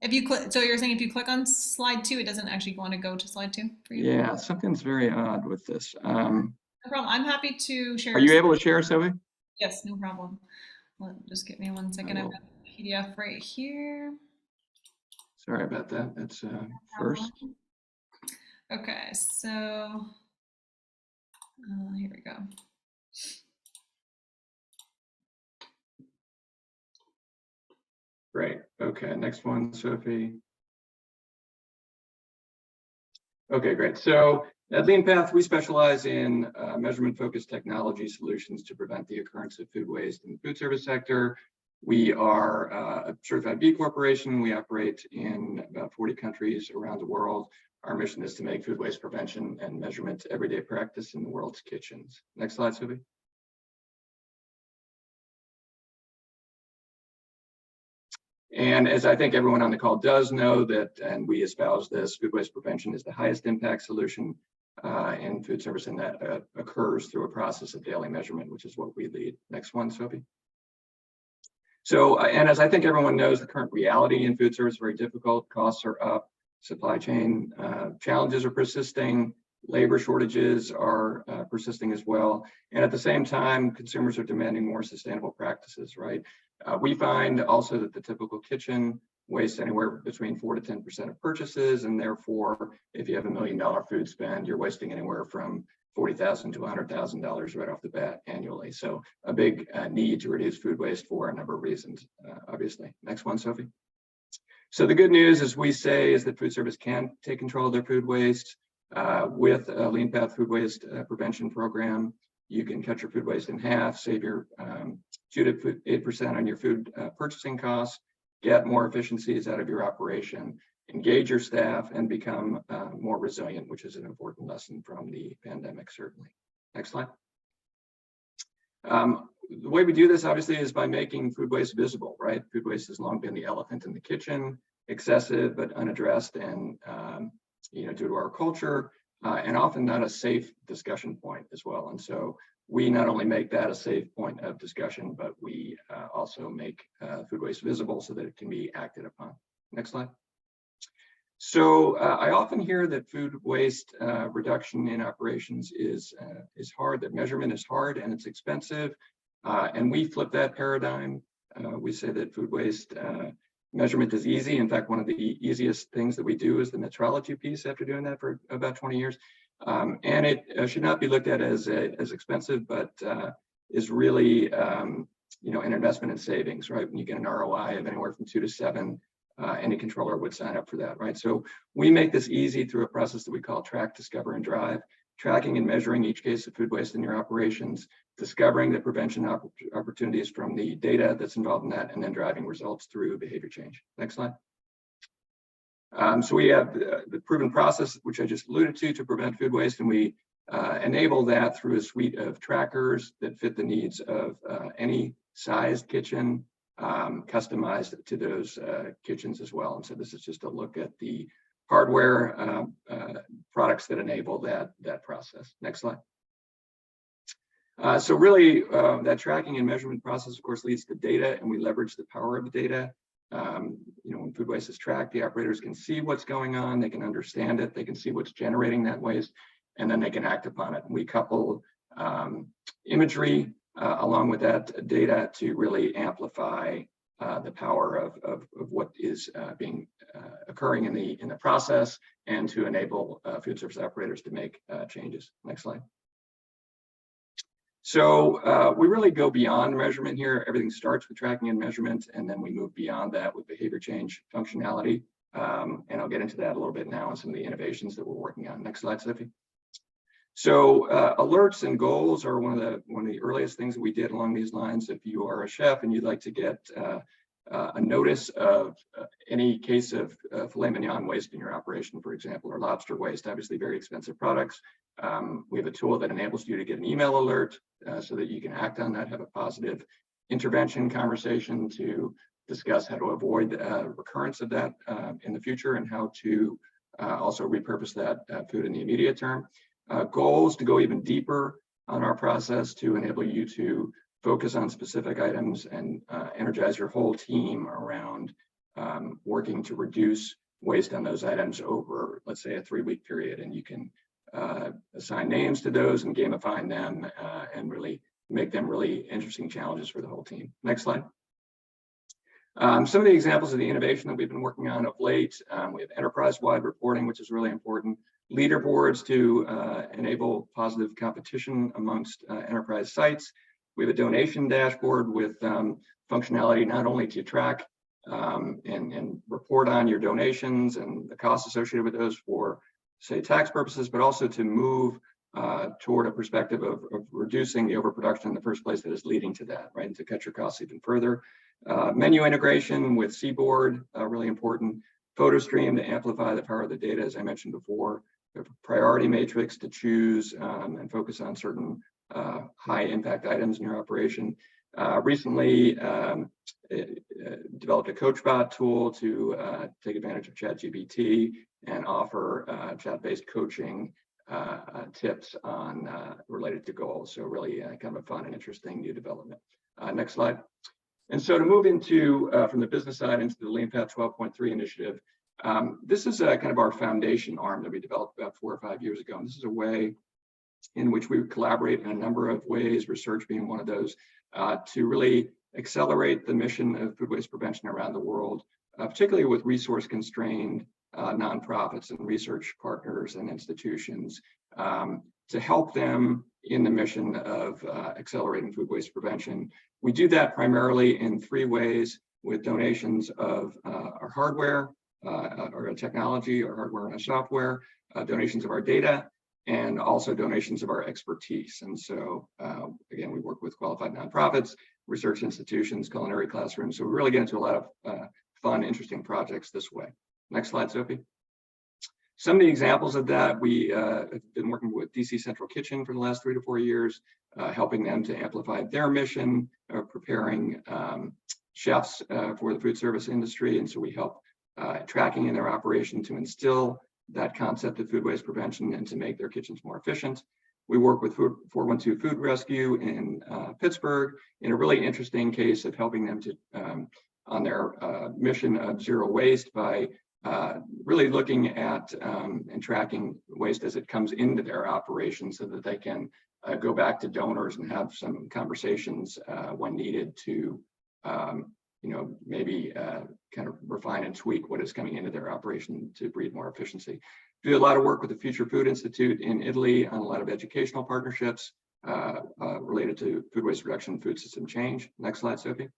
If you click, so you're saying if you click on slide 2, it doesn't actually want to go to slide 2 for you? Yeah, something's very odd with this. No problem. I'm happy to share. Are you able to share, Sophie? Yes, no problem. Just give me 1 second. I've got the PDF right here. Sorry about that. That's first. Okay, so here we go. Great. Okay, next one, Sophie. Okay, great. So at Lean Path, we specialize in measurement-focused technology solutions to prevent the occurrence of food waste in the food service sector. We are a certified B Corporation. We operate in about 40 countries around the world. Our mission is to make food waste prevention and measurement everyday practice in the world's kitchens. Next slide, Subi. And as I think everyone on the call does know that, and we espouse this, food waste prevention is the highest impact solution in food service, and that occurs through a process of daily measurement, which is what we lead. Next one, Sophie. So, and as I think everyone knows, the current reality in food service is very difficult. Costs are up, supply chain challenges are persisting, labor shortages are persisting as well. And at the same time, consumers are demanding more sustainable practices, right? We find also that the typical kitchen wastes anywhere between 4 to 10% of purchases, and therefore, if you have $1 million food spend, you're wasting anywhere from $40,000 to $100,000 right off the bat annually. So a big need to reduce food waste for a number of reasons, obviously. Next one, Sophie. So the good news, as we say, is that food service can take control of their food waste with a Lean Path food waste prevention program. You can cut your food waste in half, save your 2 to 8% on your food purchasing costs, get more efficiencies out of your operation, engage your staff, and become more resilient, which is an important lesson from the pandemic, certainly. Next slide. The way we do this, obviously, is by making food waste visible, right? Food waste has long been the elephant in the kitchen, excessive but unaddressed, and due to our culture, and often not a safe discussion point as well. And so we not only make that a safe point of discussion, but we also make food waste visible so that it can be acted upon. Next slide. So I often hear that food waste reduction in operations is hard, that measurement is hard and it's expensive. And we flip that paradigm. We say that food waste measurement is easy. In fact, one of the easiest things that we do is the metrology piece after doing that for about 20 years. And it should not be looked at as expensive, but is really an investment in savings, right? When you get an ROI of anywhere from 2 to 7, any controller would sign up for that, right? So we make this easy through a process that we call track, discover, and drive, tracking and measuring each case of food waste in your operations, discovering the prevention opportunities from the data that's involved in that, and then driving results through behavior change. Next slide. So we have the proven process, which I just alluded to prevent food waste, and we enable that through a suite of trackers that fit the needs of any sized kitchen, customized to those kitchens as well. And so this is just a look at the hardware products that enable that process. Next slide. So really, that tracking and measurement process, of course, leads to data, and we leverage the power of the data. When food waste is tracked, the operators can see what's going on, they can understand it, they can see what's generating that waste, and then they can act upon it. And we couple imagery along with that data to really amplify the power of what is occurring in the process, and to enable food service operators to make changes. Next slide. So we really go beyond measurement here. Everything starts with tracking and measurement, and then we move beyond that with behavior change functionality. And I'll get into that a little bit now and some of the innovations that we're working on. Next slide, Sophie. So alerts and goals are one of the earliest things that we did along these lines. If you are a chef and you'd like to get a notice of any case of filet mignon waste in your operation, for example, or lobster waste, obviously very expensive products, we have a tool that enables you to get an email alert so that you can act on that, have a positive intervention conversation to discuss how to avoid recurrence of that in the future, and how to also repurpose that food in the immediate term. Goals to go even deeper on our process to enable you to focus on specific items and energize your whole team around working to reduce waste on those items over, let's say, a 3-week period. And you can assign names to those and gamify them and really make them really interesting challenges for the whole team. Next slide. Some of the examples of the innovation that we've been working on of late, we have enterprise-wide reporting, which is really important. Leaderboards to enable positive competition amongst enterprise sites. We have a donation dashboard with functionality not only to track and report on your donations and the costs associated with those for, say, tax purposes, but also to move toward a perspective of reducing the overproduction in the first place that is leading to that, right? And to cut your costs even further. Menu integration with Seaboard, really important. Photo stream to amplify the power of the data, as I mentioned before. A priority matrix to choose and focus on certain high impact items in your operation. Recently developed a CoachBot tool to take advantage of ChatGPT and offer chat-based coaching tips on related to goals. So really kind of a fun and interesting new development. Next slide. And so to move into from the business side into the Lean Path 12.3 initiative, this is kind of our foundation arm that we developed about 4 or 5 years ago. And this is a way in which we collaborate in a number of ways, research being one of those, to really accelerate the mission of food waste prevention around the world, particularly with resource-constrained nonprofits and research partners and institutions, to help them in the mission of accelerating food waste prevention. We do that primarily in 3 ways: with donations of our hardware, or technology, or hardware and our software, donations of our data, and also donations of our expertise. And so, again, we work with qualified nonprofits, research institutions, culinary classrooms. So we really get into a lot of fun, interesting projects this way. Next slide, Sophie. Some of the examples of that, we have been working with DC Central Kitchen for the last 3 to 4 years, helping them to amplify their mission of preparing chefs for the food service industry. And so we help tracking in their operation to instill that concept of food waste prevention and to make their kitchens more efficient. We work with 412 Food Rescue in Pittsburgh in a really interesting case of helping them to on their mission of zero waste by really looking at and tracking waste as it comes into their operation so that they can go back to donors and have some conversations when needed to maybe kind of refine and tweak what is coming into their operation to breed more efficiency. We do a lot of work with the Future Food Institute in Italy on a lot of educational partnerships related to food waste reduction and food system change. Next slide, Sophie.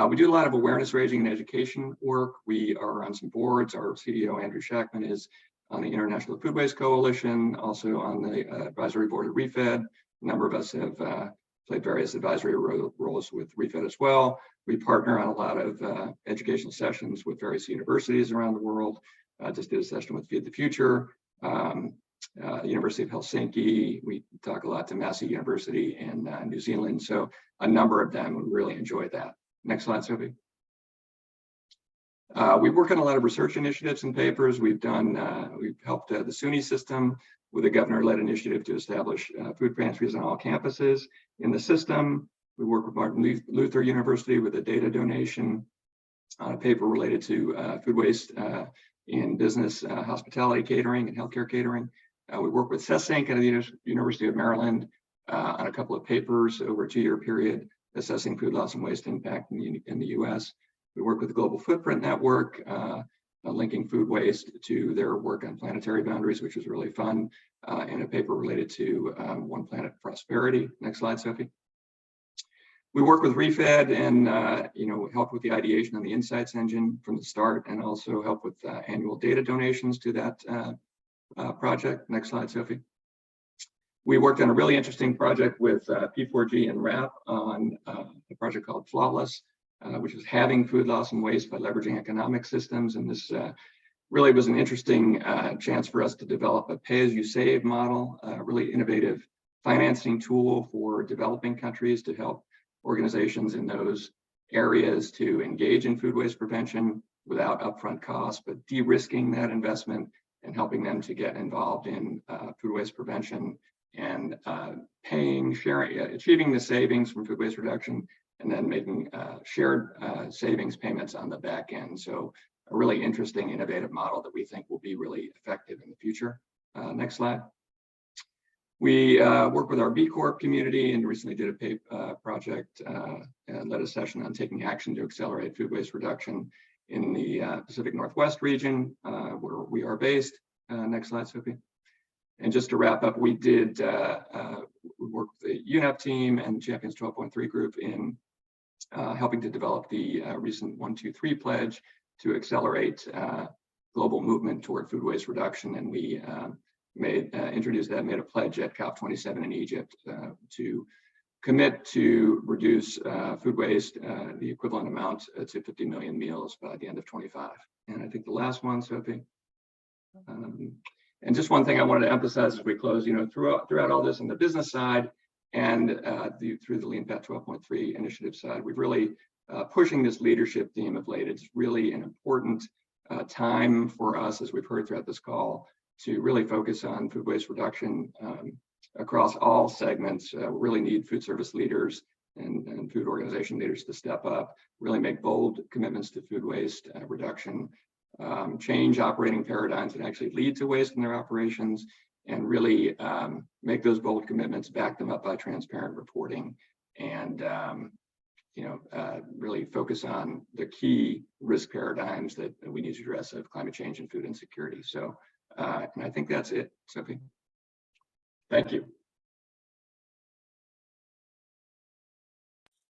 We do a lot of awareness raising and education work. We are on some boards. Our CDO, Andrew Shackman, is on the International Food Waste Coalition, also on the advisory board of ReFed. A number of us have played various advisory roles with ReFed as well. We partner on a lot of educational sessions with various universities around the world. Just did a session with Feed the Future, University of Helsinki. We talk a lot to Massey University in New Zealand. So a number of them would really enjoy that. Next slide, Sophie. We work on a lot of research initiatives and papers. We've helped the SUNY system with a governor-led initiative to establish food pantries on all campuses in the system. We work with Martin Luther University with a data donation on a paper related to food waste in business, hospitality catering, and healthcare catering. We work with CESYNC at the University of Maryland on a couple of papers over a 2-year period assessing food loss and waste impact in the US. We work with the Global Footprint Network, linking food waste to their work on planetary boundaries, which was really fun, in a paper related to One Planet Prosperity. Next slide, Sophie. We work with ReFed and help with the ideation on the insights engine from the start, and also help with annual data donations to that project. Next slide, Sophie. We worked on a really interesting project with P4G and RAP on a project called Flawless, which is halving food loss and waste by leveraging economic systems. And this really was an interesting chance for us to develop a pay-as-you-save model, a really innovative financing tool for developing countries to help organizations in those areas to engage in food waste prevention without upfront costs, but de-risking that investment and helping them to get involved in food waste prevention and achieving the savings from food waste reduction, and then making shared savings payments on the back end. So a really interesting, innovative model that we think will be really effective in the future. Next slide. We work with our B Corp community and recently did a project and led a session on taking action to accelerate food waste reduction in the Pacific Northwest region where we are based. Next slide, Sophie. And just to wrap up, we did work with the UNEP team and Champions 12.3 group in helping to develop the recent 123 pledge to accelerate global movement toward food waste reduction. And we made a pledge at COP27 in Egypt to commit to reduce food waste, the equivalent amount to 50 million meals by the end of 25. And I think the last one, Sophie. And just one thing I wanted to emphasize as we close, throughout all this on the business side and through the Lean Path 12.3 initiative side, we've really pushing this leadership theme of late. It's really an important time for us, as we've heard throughout this call, to really focus on food waste reduction across all segments. We really need food service leaders and food organization leaders to step up, really make bold commitments to food waste reduction, change operating paradigms that actually lead to waste in their operations, and really make those bold commitments, back them up by transparent reporting, and really focus on the key risk paradigms that we need to address of climate change and food insecurity. So, and I think that's it, Sophie. Thank you.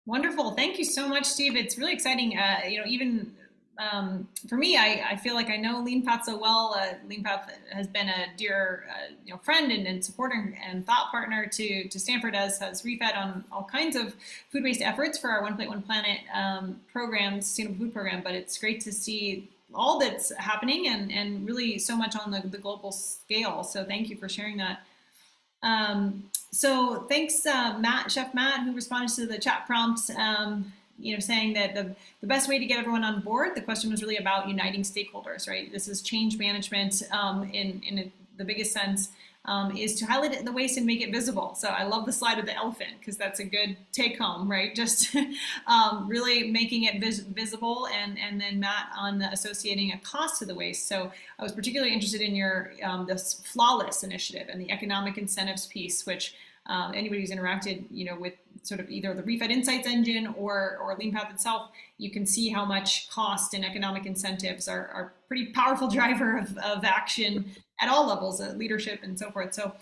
Wonderful. Thank you so much, Steve. It's really exciting. Even for me, I feel like I know Lean Path so well. Lean Path has been a dear friend and supporter and thought partner to Stanford, as has ReFed on all kinds of food waste efforts for our 1 Plate 1 Planet program, sustainable food program. But it's great to see all that's happening and really so much on the global scale. So thank you for sharing that. So thanks, Chef Matt, who responded to the chat prompts, saying that the best way to get everyone on board, the question was really about uniting stakeholders, right? This is change management in the biggest sense, is to highlight the waste and make it visible. So I love the slide of the elephant, because that's a good take home, right? Just really making it visible, and then Matt on associating a cost to the waste. So I was particularly interested in your this flawless initiative and the economic incentives piece, which anybody who's interacted, with sort of either the ReFed Insights engine or Lean Path itself, you can see how much cost and economic incentives are a pretty powerful driver of action at all levels of leadership and so forth. So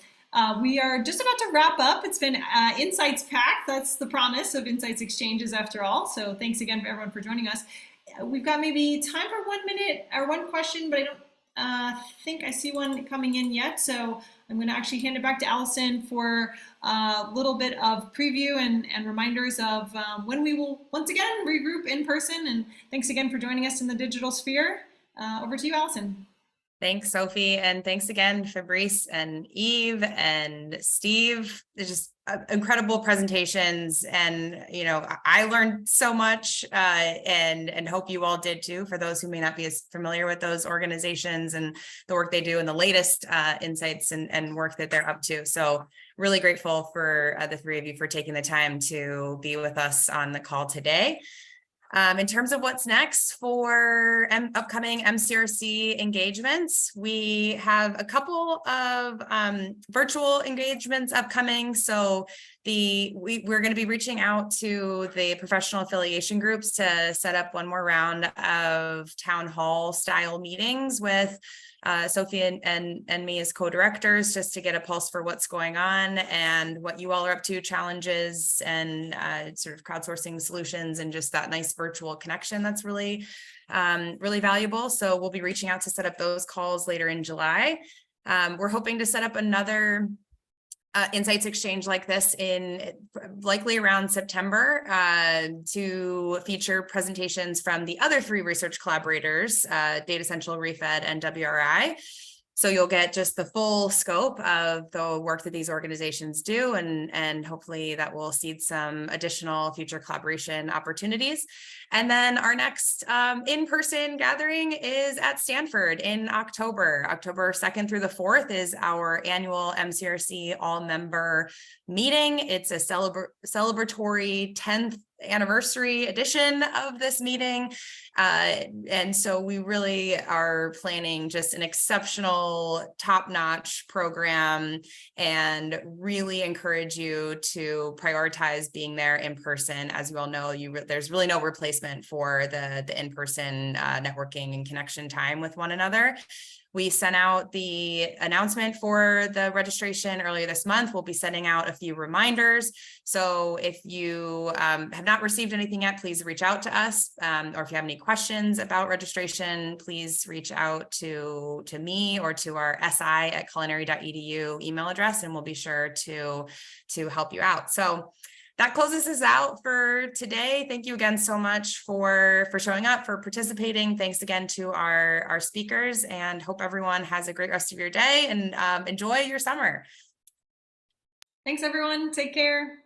we are just about to wrap up. It's been insights packed. That's the promise of Insights Exchanges after all. So thanks again for everyone for joining us. We've got maybe time for 1 minute or one question, but I don't think I see one coming in yet. So I'm going to actually hand it back to Allison for a little bit of preview and reminders of when we will once again regroup in person. And thanks again for joining us in the digital sphere. Over to you, Allison. Thanks, Sophie. And thanks again, Fabrice and Eve and Steve. It's just incredible presentations. And, I learned so much and hope you all did too, for those who may not be as familiar with those organizations and the work they do and the latest insights and work that they're up to. So really grateful for the three of you for taking the time to be with us on the call today. In terms of what's next for upcoming MCURC engagements, we have a couple of virtual engagements upcoming. So we're going to be reaching out to the professional affiliation groups to set up one more round of town hall style meetings with Sophie and me as co-directors, just to get a pulse for what's going on and what you all are up to, challenges and sort of crowdsourcing solutions, and just that nice virtual connection that's really valuable. So we'll be reaching out to set up those calls later in July. We're hoping to set up another Insights Exchange like this in likely around September to feature presentations from the other three research collaborators, Data Central, ReFed, and WRI. So you'll get just the full scope of the work that these organizations do, and hopefully that will seed some additional future collaboration opportunities. And then our next in-person gathering is at Stanford in October 2nd through the 4th is our annual MCURC all-member meeting. It's a celebratory 10th anniversary edition of this meeting. And so we really are planning just an exceptional, top-notch program, and really encourage you to prioritize being there in person. As you all know, there's really no replacement for the in-person networking and connection time with one another. We sent out the announcement for the registration earlier this month. We'll be sending out a few reminders. So if you have not received anything yet, please reach out to us. Or if you have any questions about registration, please reach out to me or to our si@culinary.edu email address, and we'll be sure to help you out. So that closes us out for today. Thank you again so much for showing up, for participating. Thanks again to our speakers, and hope everyone has a great rest of your day and enjoy your summer. Thanks, everyone. Take care.